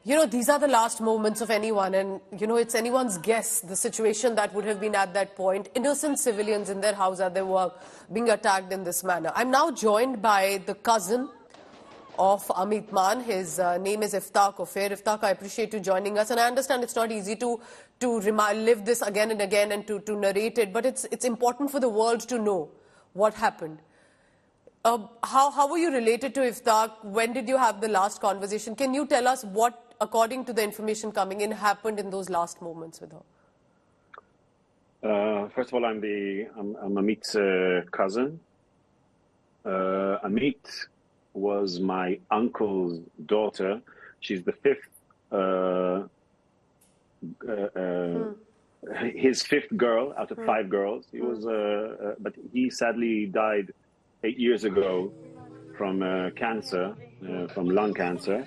These are the last moments of anyone, and, it's anyone's guess, the situation that would have been at that point. Innocent civilians in their house at their work being attacked in this manner. I'm now joined by the cousin of Amit Mann. His name is Iftach, Ophir. Iftach, I appreciate you joining us, and I understand it's not easy to live this again and again and to narrate it, but it's important for the world to know what happened. How were you related to Iftach? When did you have the last conversation? Can you tell us what, according to the information coming in, happened in those last moments with her? First of all, I'm Amit's cousin. Amit was my uncle's daughter. She's the his fifth girl out of 5 girls. He was, but he sadly died 8 years ago from cancer, from lung cancer,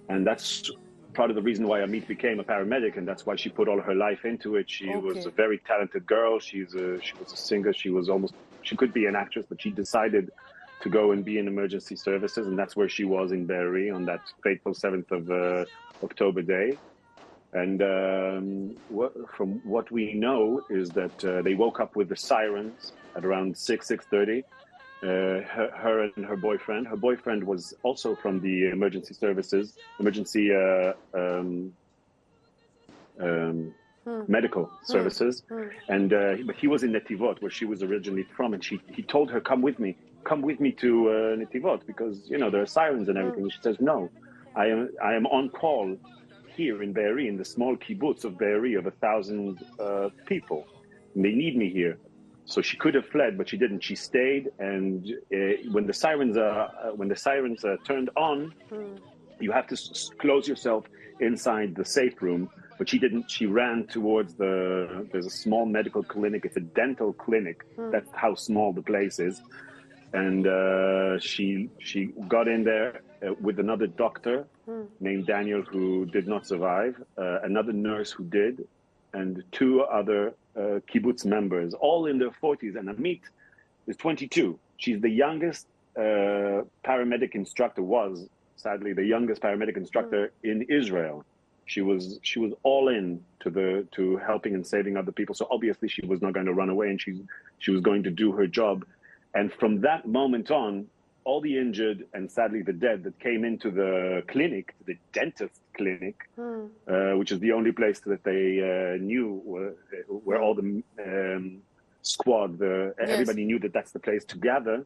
and that's part of the reason why Amit became a paramedic, and that's why she put all her life into it. She was a very talented girl. She was a singer. She could be an actress, but she decided to go and be in emergency services, and that's where she was in Be'eri on that fateful 7th of October day. And from what we know is that they woke up with the sirens at around 6:30. Her and her boyfriend. Her boyfriend was also from the emergency services, medical services, and but he was in Netivot, where she was originally from, and he told her, come with me to Netivot, because there are sirens and everything. And she says, no, I am on call here in Be'eri, in the small kibbutz of Be'eri of 1,000 people, and they need me here. So she could have fled, but she didn't. She stayed, and when the sirens turned on, you have to close yourself inside the safe room. But she didn't. She ran towards there's a small medical clinic. It's a dental clinic. That's how small the place is. And she got in there with another doctor named Daniel, who did not survive, another nurse who did, and 2 other kibbutz members, all in their 40s. And Amit is 22. She's the youngest paramedic instructor, was sadly the youngest paramedic instructor in Israel. She was all in to helping and saving other people. So obviously she was not going to run away, and she was going to do her job. And from that moment on, all the injured and sadly the dead that came into the clinic, the dentist clinic, which is the only place that they knew where all the squad, everybody knew that that's the place to gather.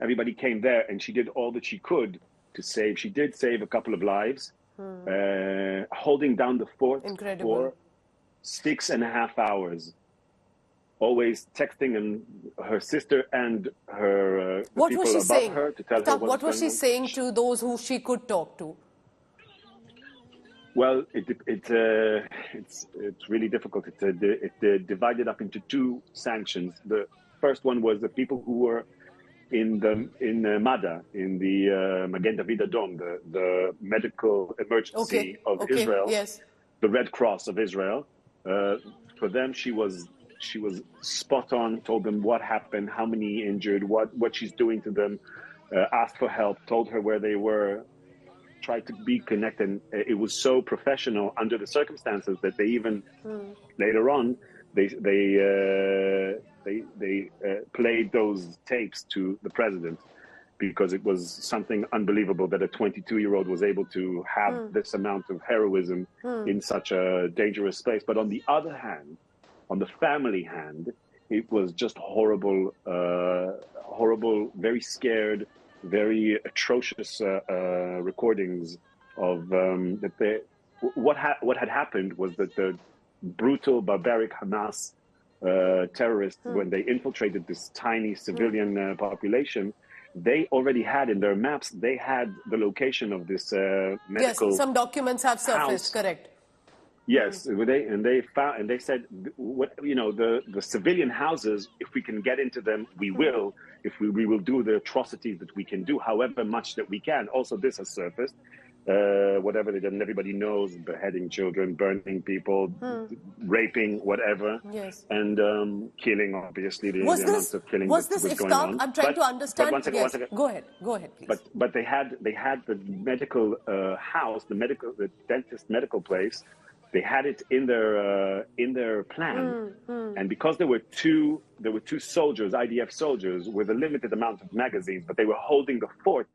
Everybody came there, and she did all that she could to save. She did save a couple of lives, holding down the fort for 6.5 hours. Always texting and her sister and her what people was she above saying? her to tell her what was she saying to those who she could talk to? Well, it's really difficult. It divided up into 2 sanctions. The first one was the people who were in MADA, in the Magen David Adom, the medical emergency of Israel, the Red Cross of Israel. For them, she was spot on, told them what happened, how many injured, what she's doing to them, asked for help, told her where they were, tried to be connected. It was so professional under the circumstances that they even later on they played those tapes to the president, because it was something unbelievable that a 22-year-old was able to have this amount of heroism in such a dangerous space. But on the other hand, on the family hand, it was just horrible, very scared, very atrocious recordings of what had happened was that the brutal, barbaric Hamas terrorists, when they infiltrated this tiny civilian population, they already had in their maps, they had the location of this medical. Yes, some documents have surfaced, correct. Yes, they said, the civilian houses, if we can get into them, we will. If we will do the atrocities that we can do, however much that we can. Also, this has surfaced. whatever they did, and everybody knows, beheading children, burning people, raping, whatever, Yes. and killing, obviously, the Was amounts of killing was that this was going Iftach? on. I'm trying to understand. But one second, yes. one second. Go ahead, please. But they had the medical house, the dentist medical place. They had it in their plan, and because there were two soldiers, IDF soldiers, with a limited amount of magazines, but they were holding the fort.